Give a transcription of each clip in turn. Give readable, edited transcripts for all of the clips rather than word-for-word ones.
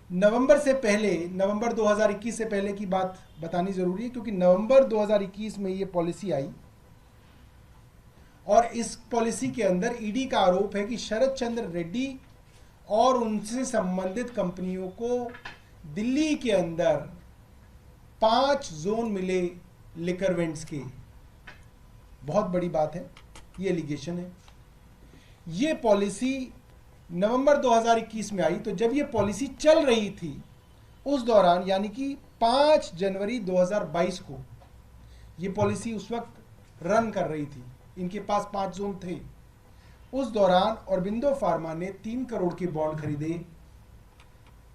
नवंबर से पहले, नवंबर 2021 से पहले की बात बतानी ज़रूरी है, क्योंकि नवंबर 2021 में ये पॉलिसी आई और इस पॉलिसी के अंदर ईडी का आरोप है कि शरद चंद्र रेड्डी और उनसे संबंधित कंपनियों को दिल्ली के अंदर 5 जोन मिले लिकर वेंट्स के। बहुत बड़ी बात है, ये एलिगेशन है। ये पॉलिसी नवंबर 2021 में आई, तो जब ये पॉलिसी चल रही थी उस दौरान, यानी कि 5 जनवरी 2022 को ये पॉलिसी उस वक्त रन कर रही थी, इनके पास 5 जोन थे। उस दौरान ऑरबिंदो फार्मा ने 3 करोड़ के बॉन्ड खरीदे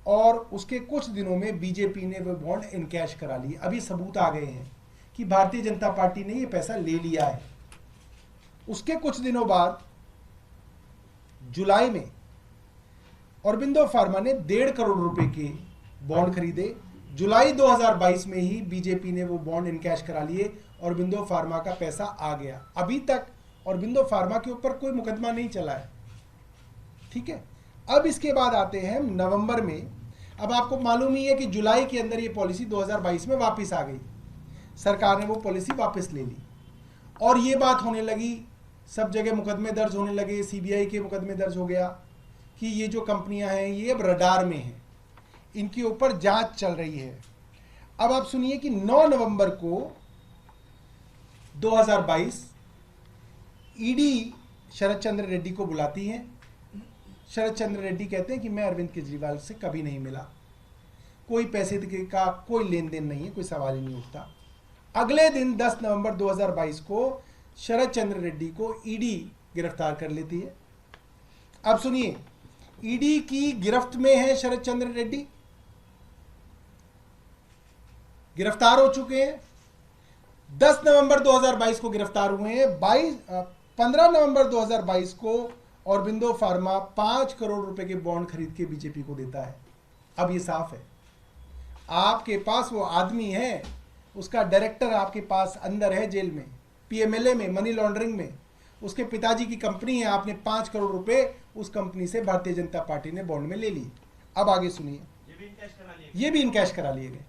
और उसके कुछ दिनों में बीजेपी ने वो बॉन्ड इनकैश करा लिए। अभी सबूत आ गए हैं कि भारतीय जनता पार्टी ने ये पैसा ले लिया है। उसके कुछ दिनों बाद जुलाई में ऑरबिंदो फार्मा ने 1.5 करोड़ रुपए के बॉन्ड खरीदे। जुलाई 2022 में ही बीजेपी ने वो बॉन्ड इनकैश करा लिए, ऑरबिंदो फार्मा का पैसा आ गया। अभी तक ऑरबिंदो फार्मा के ऊपर कोई मुकदमा नहीं चला है, ठीक है। अब इसके बाद आते हैं नवंबर में। अब आपको मालूम ही है कि जुलाई के अंदर ये पॉलिसी 2022 में वापस आ गई, सरकार ने वो पॉलिसी वापस ले ली और ये बात होने लगी, सब जगह मुकदमे दर्ज होने लगे, सीबीआई के मुकदमे दर्ज हो गया कि ये जो कंपनियां हैं ये अब रडार में हैं, इनके ऊपर जांच चल रही है। अब आप सुनिए कि 9 नवंबर को 2022 ईडी शरद चंद्र रेड्डी को बुलाती है। शरद चंद्र रेड्डी कहते हैं कि मैं अरविंद केजरीवाल से कभी नहीं मिला, कोई पैसे का कोई लेन देन नहीं है, कोई सवाल ही नहीं उठता। अगले दिन 10 नवंबर 2022 को शरद चंद्र रेड्डी को ईडी गिरफ्तार कर लेती है। अब सुनिए, ईडी की गिरफ्त में है शरद चंद्र रेड्डी, गिरफ्तार हो चुके हैं। 10 नवंबर 2022 को गिरफ्तार हुए हैं। 15 नवंबर 2022 को ऑरबिंदो फार्मा 5 करोड़ रुपए के बॉन्ड खरीद के बीजेपी को देता है। अब ये साफ है, आपके पास वो आदमी है, उसका डायरेक्टर आपके पास अंदर है जेल में, पीएमएलए में, मनी लॉन्ड्रिंग में, उसके पिताजी की कंपनी है, आपने 5 करोड़ रुपए उस कंपनी से भारतीय जनता पार्टी ने बॉन्ड में ले लिए। अब आगे सुनिए, ये भी इनकैश करा लिए गए।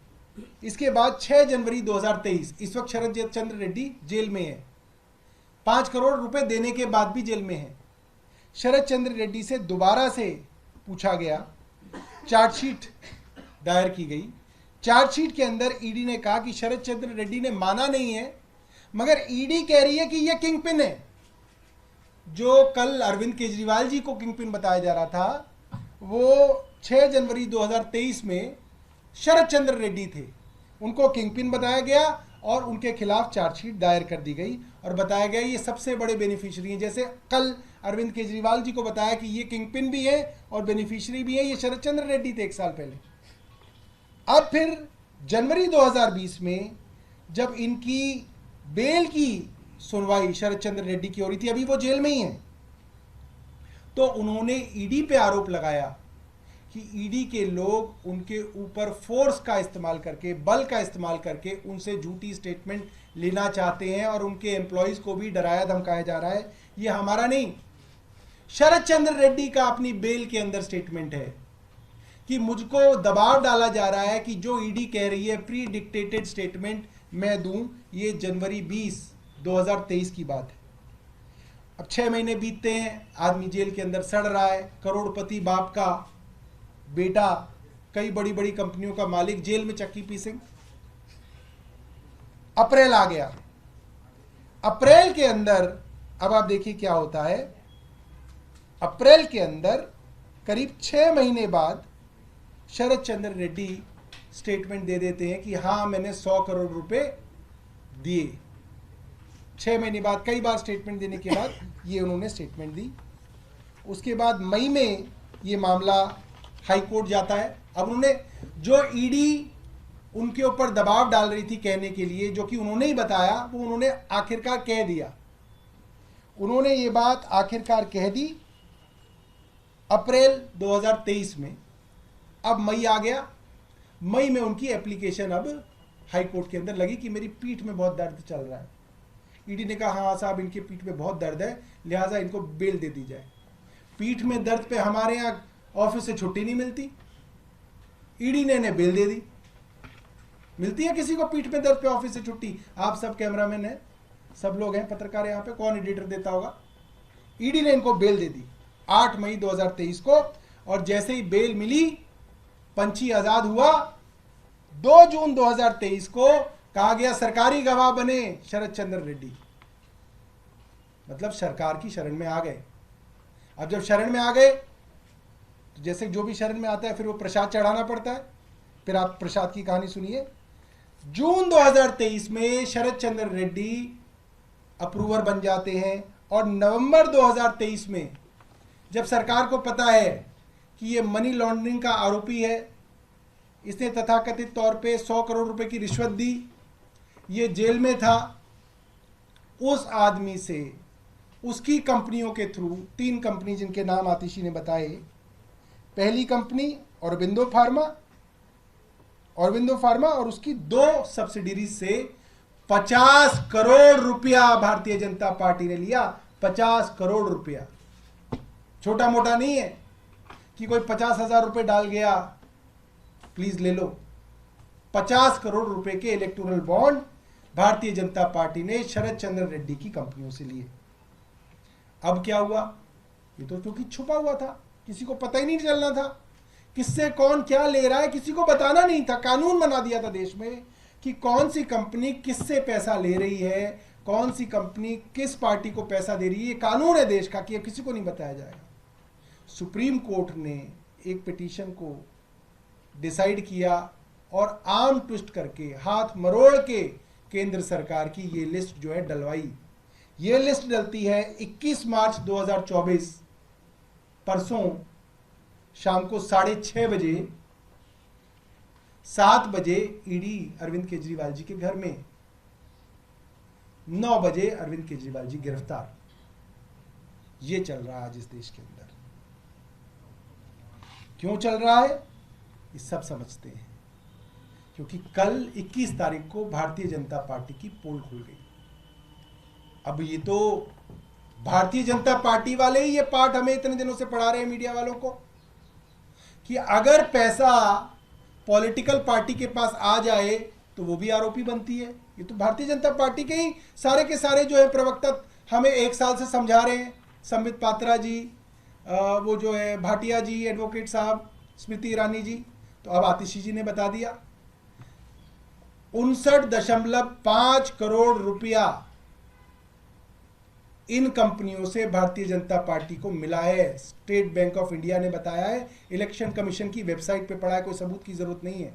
इसके बाद 6 जनवरी 2023, इस वक्त शरद चंद्र रेड्डी जेल में है, 5 करोड़ रुपए देने के बाद भी जेल में है। शरद चंद्र रेड्डी से दोबारा से पूछा गया, चार्जशीट दायर की गई। चार्जशीट के अंदर ईडी ने कहा कि शरद चंद्र रेड्डी ने माना नहीं है, मगर ईडी कह रही है कि यह किंगपिन है। जो कल अरविंद केजरीवाल जी को किंगपिन बताया जा रहा था, वो 6 जनवरी 2023 में शरद चंद्र रेड्डी थे, उनको किंगपिन बताया गया और उनके खिलाफ चार्जशीट दायर कर दी गई और बताया गया ये सबसे बड़े बेनिफिशियरी हैं। जैसे कल अरविंद केजरीवाल जी को बताया कि ये किंगपिन भी है और बेनिफिशियरी भी है, ये शरद चंद्र रेड्डी थे 1 साल पहले। अब फिर जनवरी 2020 में जब इनकी बेल की सुनवाई शरद चंद्र रेड्डी की हो रही थी, अभी वो जेल में ही हैं, तो उन्होंने ईडी पे आरोप लगाया कि ईडी के लोग उनके ऊपर फोर्स का इस्तेमाल करके, बल का इस्तेमाल करके उनसे झूठी स्टेटमेंट लेना चाहते हैं और उनके एम्प्लॉयज़ को भी डराया धमकाया जा रहा है। ये हमारा नहीं, शरद चंद्र रेड्डी का अपनी बेल के अंदर स्टेटमेंट है कि मुझको दबाव डाला जा रहा है कि जो ईडी कह रही है प्री डिक्टेटेड स्टेटमेंट मैं दूं। ये जनवरी 20, 2023 की बात है। अब 6 महीने बीतते हैं, आदमी जेल के अंदर सड़ रहा है, करोड़पति बाप का बेटा, कई बड़ी बड़ी कंपनियों का मालिक जेल में चक्की पीसेंगे। अप्रैल आ गया, अप्रैल के अंदर अब आप देखिए क्या होता है। अप्रैल के अंदर करीब 6 महीने बाद शरद चंद्र रेड्डी स्टेटमेंट दे देते हैं कि हाँ मैंने 100 करोड़ रुपए दिए। 6 महीने बाद, कई बार स्टेटमेंट देने के बाद ये उन्होंने स्टेटमेंट दी। उसके बाद मई में ये मामला हाई कोर्ट जाता है। अब उन्होंने, जो ईडी उनके ऊपर दबाव डाल रही थी कहने के लिए, जो कि उन्होंने ही बताया, वो उन्होंने आखिरकार कह दिया। उन्होंने ये बात आखिरकार कह दी अप्रैल 2023 में। अब मई आ गया, मई में उनकी एप्लीकेशन अब हाई कोर्ट के अंदर लगी कि मेरी पीठ में बहुत दर्द चल रहा है। ईडी ने कहा हाँ साहब इनके पीठ में बहुत दर्द है, लिहाजा इनको बेल दे दी जाए। पीठ में दर्द पे हमारे यहाँ ऑफिस से छुट्टी नहीं मिलती, ईडी ने इन्हें बेल दे दी। मिलती है किसी को पीठ में दर्द पे ऑफिस से छुट्टी? आप सब कैमरामैन हैं, सब लोग हैं, पत्रकार यहाँ पे, कौन एडिटर देता होगा? ईडी ने इनको बेल दे दी 8 मई 2023 को, और जैसे ही बेल मिली, पंछी आजाद हुआ। 2 जून 2023 को कहा गया सरकारी गवाह बने शरद चंद्र रेड्डी, मतलब सरकार की शरण में आ गए। अब जब शरण में आ गए तो जैसे जो भी शरण में आता है फिर वो प्रसाद चढ़ाना पड़ता है। फिर आप प्रसाद की कहानी सुनिए। जून 2023 में शरद चंद्र रेड्डी अप्रूवर बन जाते हैं, और नवंबर 2023 में जब सरकार को पता है कि ये मनी लॉन्ड्रिंग का आरोपी है, इसने तथाकथित तौर पे 100 करोड़ रुपए की रिश्वत दी, ये जेल में था, उस आदमी से उसकी कंपनियों के थ्रू 3 कंपनी जिनके नाम आतिशी ने बताए, पहली कंपनी औरबिंदो फार्मा और उसकी 2 सब्सिडीज से 50 करोड़ रुपया भारतीय जनता पार्टी ने लिया। 50 करोड़ रुपया छोटा मोटा नहीं है कि कोई 50,000 रुपए डाल गया प्लीज ले लो। 50 करोड़ रुपए के electoral bond Bharatiya Janata party ने शरद चंद्र रेड्डी की कंपनियों से लिए। अब क्या हुआ? ये तो क्योंकि छुपा हुआ था, किसी को पता ही नहीं चलना था किससे कौन क्या ले रहा है, किसी को बताना नहीं था। कानून बना दिया था देश में कि कौन सी कंपनी किससे पैसा ले रही है, कौन सी कंपनी किस पार्टी को पैसा दे रही है। ये कानून है देश का कि किसी को नहीं बताया जाएगा। सुप्रीम कोर्ट ने एक पिटीशन को डिसाइड किया और आर्म ट्विस्ट करके, हाथ मरोड़ के केंद्र सरकार की ये लिस्ट जो है डलवाई। ये लिस्ट डलती है 21 मार्च 2024 परसों शाम को 6:30 बजे, 7 बजे ईडी अरविंद केजरीवाल जी के घर में, 9 बजे अरविंद केजरीवाल जी गिरफ्तार। ये चल रहा है आज इस देश के अंदर। क्यों चल रहा है ये सब समझते हैं, क्योंकि कल 21 तारीख को भारतीय जनता पार्टी की पोल खुल गई। अब ये तो भारतीय जनता पार्टी वाले ही ये पाठ हमें इतने दिनों से पढ़ा रहे हैं मीडिया वालों को कि अगर पैसा पॉलिटिकल पार्टी के पास आ जाए तो वो भी आरोपी बनती है। ये तो भारतीय जनता पार्टी के ही सारे के सारे जो है प्रवक्ता हमें 1 साल से समझा रहे हैं। संबित पात्रा जी, वो जो है भाटिया जी, एडवोकेट साहब, स्मृति ईरानी जी, तो अब आतिशी जी ने बता दिया। 59.5 करोड़ रुपया इन कंपनियों से भारतीय जनता पार्टी को मिला है। स्टेट बैंक ऑफ इंडिया ने बताया है, इलेक्शन कमीशन की वेबसाइट पे पढ़ा है, कोई सबूत की जरूरत नहीं है।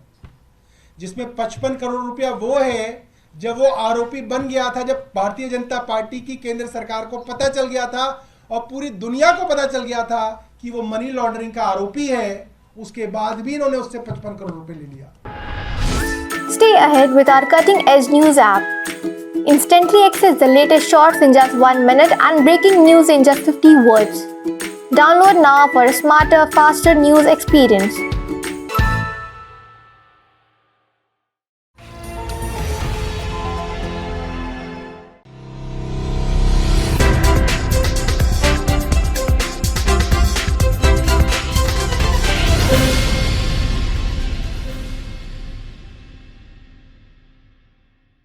जिसमें 55 करोड़ रुपया वो है जब वो आरोपी बन गया था, जब भारतीय जनता पार्टी की केंद्र सरकार को पता चल गया था और पूरी दुनिया को पता चल गया था कि वो मनी लॉन्ड्रिंग का आरोपी है, उसके बाद भी इन्होंने उससे 55 करोड़ रुपए ले लिया। Stay ahead with our cutting edge news app. Instantly access the latest shorts in just 1 minute and breaking news in just 50 words. Download now for a smarter, faster news experience.